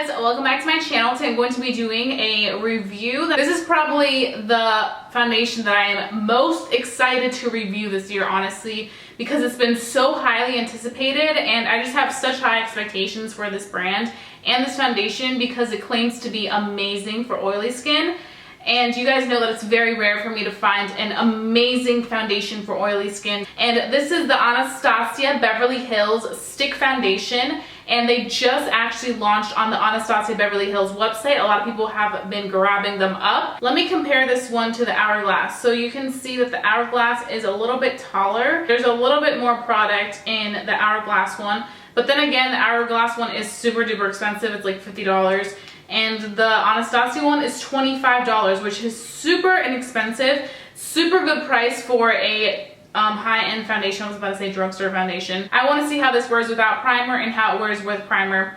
guys, welcome back to my channel. Today I'm going to be doing a review. This is probably the foundation that I am most excited to review this year, honestly, because it's been so highly anticipated and I just have such high expectations for this brand and this foundation because it claims to be amazing for oily skin. And you guys know that it's very rare for me to find an amazing foundation for oily skin. And this is the Anastasia Beverly Hills Stick Foundation. And they just actually launched on the Anastasia Beverly Hills website. A lot of people have been grabbing them up. Let me compare this one to the Hourglass. So you can see that the Hourglass is a little bit taller. There's a little bit more product in the Hourglass one. But then again, the Hourglass one is super duper expensive. It's like $50. And the Anastasia one is $25, which is super inexpensive. Super good price for a high-end foundation. I was about to say drugstore foundation. I want to see how this wears without primer and how it wears with primer.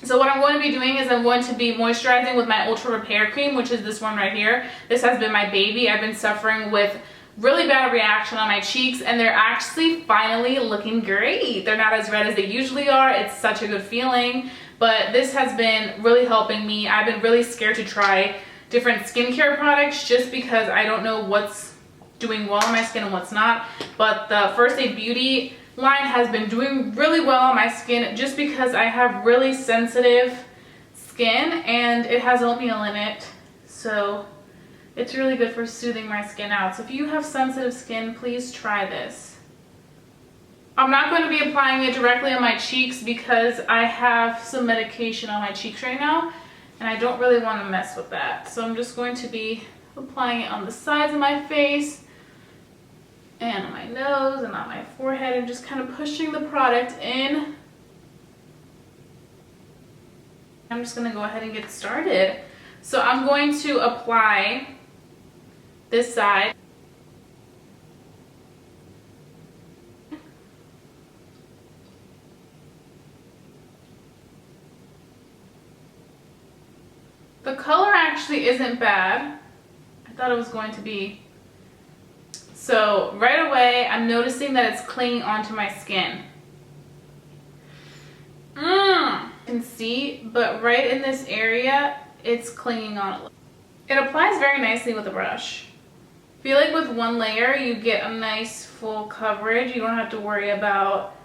So what I'm going to be doing is I'm going to be moisturizing with my Ultra Repair Cream, which is this one right here. This has been my baby. I've been suffering with really bad reaction on my cheeks and they're actually finally looking great. They're not as red as they usually are. It's such a good feeling. But this has been really helping me. I've been really scared to try different skincare products just because I don't know what's doing well on my skin and what's not. But the First Aid Beauty line has been doing really well on my skin just because I have really sensitive skin and it has oatmeal in it. So it's really good for soothing my skin out. So if you have sensitive skin, please try this. I'm not going to be applying it directly on my cheeks because I have some medication on my cheeks right now and I don't really want to mess with that. So I'm just going to be applying it on the sides of my face and on my nose and on my forehead and just kind of pushing the product in. I'm just going to go ahead and get started. So I'm going to apply this side. The color actually isn't bad. I thought it was going to be. So right away, I'm noticing that it's clinging onto my skin. You can see, but right in this area, it's clinging on. It applies very nicely with a brush. I feel like with one layer, you get a nice full coverage. You don't have to worry about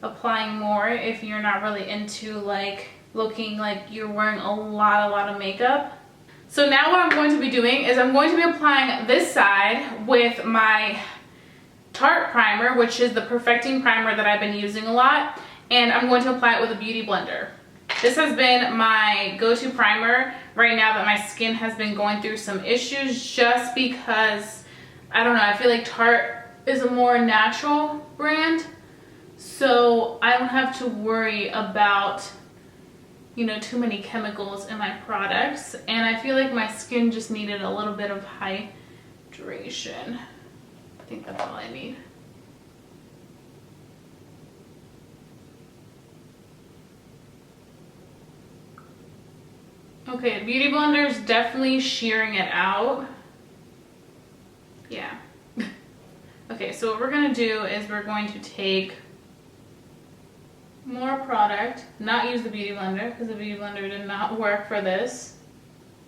applying more if you're not really into like looking like you're wearing a lot of makeup. So now what I'm going to be doing is I'm going to be applying this side with my Tarte primer, which is the Perfecting Primer that I've been using a lot, and I'm going to apply it with a beauty blender. This has been my go-to primer right now that my skin has been going through some issues just because, I don't know, I feel like Tarte is a more natural brand, so I don't have to worry about, you know, too many chemicals in my products, and I feel like my skin just needed a little bit of hydration. I think that's all I need. Okay, the beauty blender is definitely shearing it out. Yeah. Okay, so what we're gonna do is we're going to take more product, not use the beauty blender because the beauty blender did not work for this.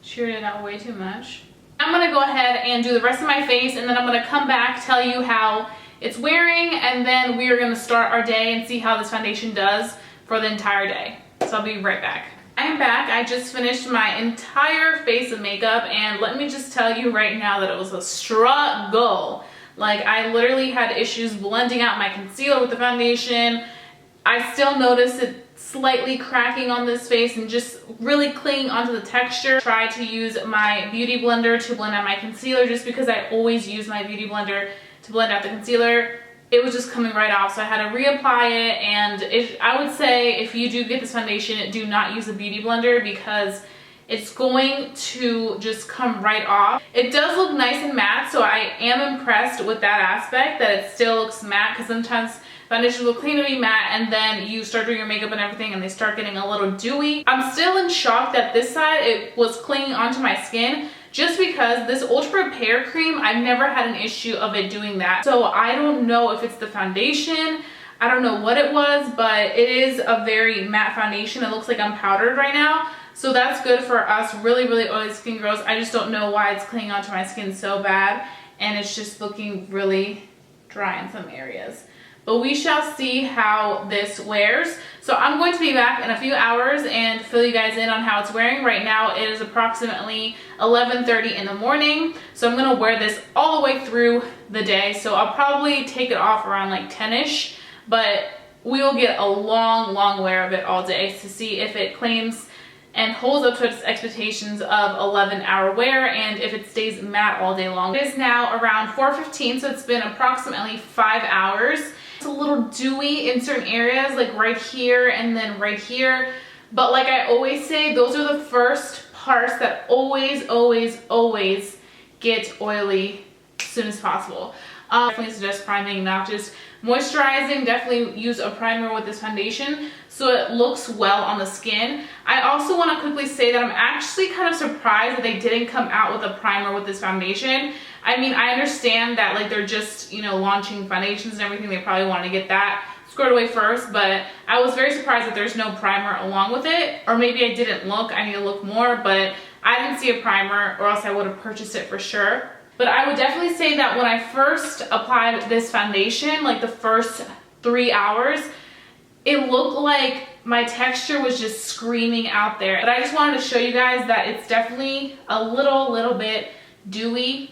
Sheared it out way too much. I'm gonna go ahead and do the rest of my face and then I'm gonna come back, tell you how it's wearing, and then we are gonna start our day and see how this foundation does for the entire day. So I'll be right back. I'm back. I just finished my entire face of makeup and let me just tell you right now that it was a struggle. Like, I literally had issues blending out my concealer with the foundation. I still notice it slightly cracking on this face and just really clinging onto the texture. Try to use my beauty blender to blend out my concealer just because I always use my beauty blender to blend out the concealer. It was just coming right off, so I had to reapply it, and I would say if you do get this foundation, do not use a beauty blender because it's going to just come right off. It does look nice and matte, so I am impressed with that aspect, that it still looks matte, because sometimes foundations will claim to be matte and then you start doing your makeup and everything and they start getting a little dewy. I'm still in shock that this side, it was clinging onto my skin just because this Ultra Repair Cream, I've never had an issue of it doing that. So I don't know if it's the foundation. I don't know what it was, but it is a very matte foundation. It looks like I'm powdered right now. So that's good for us really, really oily skin girls. I just don't know why it's clinging onto my skin so bad. And it's just looking really dry in some areas. But we shall see how this wears. So I'm going to be back in a few hours and fill you guys in on how it's wearing. Right now it is approximately 11:30 in the morning. So I'm gonna wear this all the way through the day. So I'll probably take it off around like 10-ish, but we will get a long, long wear of it all day to see if it claims and holds up to its expectations of 11-hour wear and if it stays matte all day long. It is now around 4:15, so it's been approximately 5 hours. It's a little dewy in certain areas, like right here and then right here. But like I always say, those are the first parts that always, always, always get oily as soon as possible. Definitely suggest priming, not just moisturizing. Definitely use a primer with this foundation so it looks well on the skin. I also want to quickly say that I'm actually kind of surprised that they didn't come out with a primer with this foundation. I mean, I understand that like they're just, you know, launching foundations and everything. They probably want to get that squared away first, but I was very surprised that there's no primer along with it. Or maybe I didn't look. I need to look more, but I didn't see a primer or else I would have purchased it for sure. But I would definitely say that when I first applied this foundation, like the first 3 hours, it looked like my texture was just screaming out there. But I just wanted to show you guys that it's definitely a little bit dewy,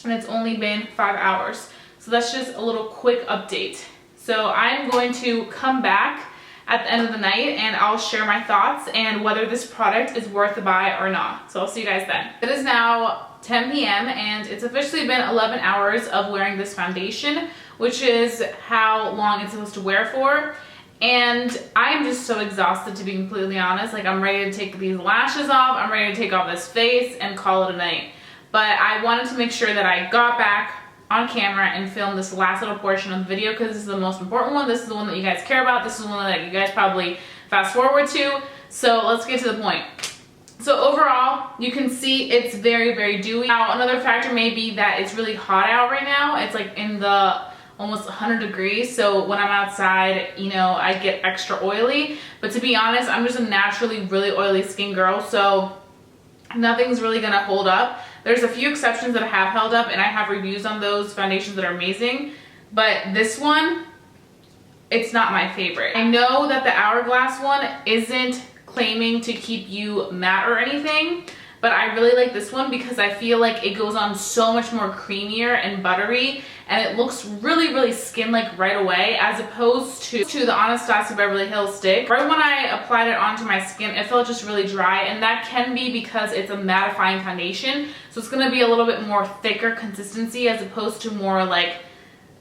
and it's only been 5 hours. So that's just a little quick update. So I'm going to come back at the end of the night and I'll share my thoughts and whether this product is worth the buy or not. So I'll see you guys then. It is now 10 p.m. and it's officially been 11 hours of wearing this foundation, which is how long it's supposed to wear for. And I'm just so exhausted, to be completely honest. Like, I'm ready to take these lashes off, I'm ready to take off this face and call it a night. But I wanted to make sure that I got back on camera and filmed this last little portion of the video because this is the most important one. This is the one that you guys care about. This is the one that you guys probably fast forward to. So let's get to the point. So overall, you can see it's very, very dewy. Now, another factor may be that it's really hot out right now. It's like in the almost 100 degrees. So when I'm outside, you know, I get extra oily. But to be honest, I'm just a naturally really oily skin girl. So nothing's really gonna hold up. There's a few exceptions that have held up and I have reviews on those foundations that are amazing. But this one, it's not my favorite. I know that the Hourglass one isn't claiming to keep you matte or anything, but I really like this one because I feel like it goes on so much more creamier and buttery and it looks really, really skin-like right away as opposed to the Anastasia Beverly Hills stick. Right when I applied it onto my skin, it felt just really dry, and that can be because it's a mattifying foundation. So it's gonna be a little bit more thicker consistency as opposed to more like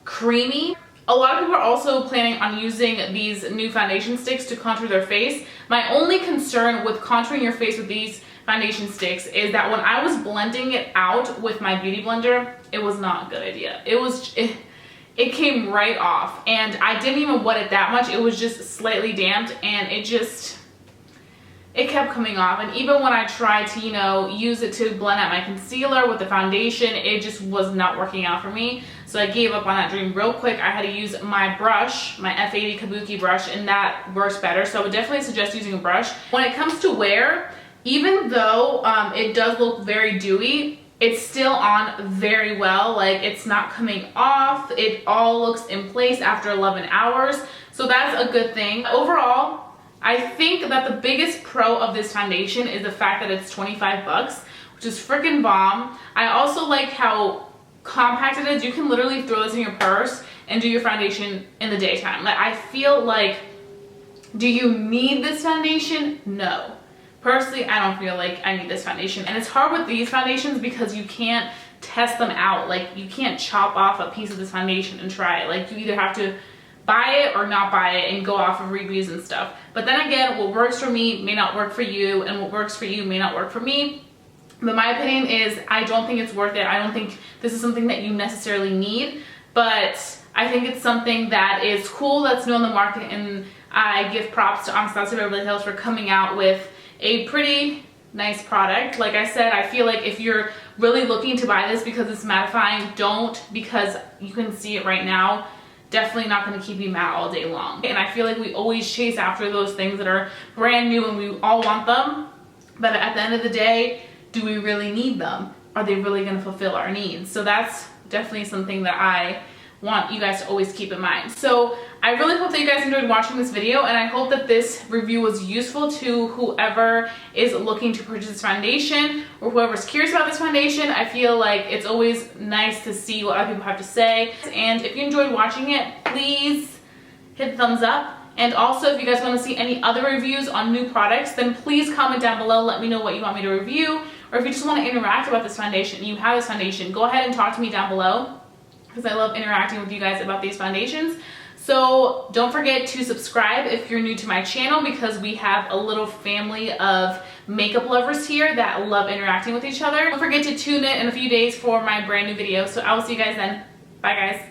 creamy. A lot of people are also planning on using these new foundation sticks to contour their face. My only concern with contouring your face with these foundation sticks is that when I was blending it out with my beauty blender, it was not a good idea. It came right off and I didn't even wet it that much. It was just slightly damped and it kept coming off. And even when I tried to, you know, use it to blend out my concealer with the foundation, it just was not working out for me. So I gave up on that dream real quick. I had to use my brush, my F80 Kabuki brush, and that works better. So I would definitely suggest using a brush. When it comes to wear, even though it does look very dewy, it's still on very well. Like, it's not coming off. It all looks in place after 11 hours. So that's a good thing. Overall, I think that the biggest pro of this foundation is the fact that it's 25 bucks, which is freaking bomb. I also like how compact it is. You can literally throw this in your purse and do your foundation in the daytime. Like, I feel like, do you need this foundation? No. Personally, I don't feel like I need this foundation. And it's hard with these foundations because you can't test them out. Like, you can't chop off a piece of this foundation and try it. Like, you either have to buy it or not buy it and go off of reviews and stuff. But then again, what works for me may not work for you, and what works for you may not work for me. But my opinion is, I don't think it's worth it. I don't think this is something that you necessarily need, but I think it's something that is cool, that's new on the market, and I give props to Anastasia Beverly Hills for coming out with a pretty nice product. Like I said, I feel like if you're really looking to buy this because it's mattifying, don't, because you can see it right now. definitely not going to keep you matte all day long. And I feel like we always chase after those things that are brand new and we all want them, but at the end of the day, do we really need them? Are they really going to fulfill our needs? So that's definitely something that I want you guys to always keep in mind. So I really hope that you guys enjoyed watching this video, and I hope that this review was useful to whoever is looking to purchase this foundation or whoever's curious about this foundation. I feel like it's always nice to see what other people have to say. And if you enjoyed watching it, please hit the thumbs up. And also, if you guys want to see any other reviews on new products, then please comment down below. Let me know what you want me to review. Or if you just want to interact about this foundation and you have this foundation, go ahead and talk to me down below, because I love interacting with you guys about these foundations. So don't forget to subscribe if you're new to my channel, because we have a little family of makeup lovers here that love interacting with each other. Don't forget to tune in a few days for my brand new video. So I will see you guys then. Bye guys.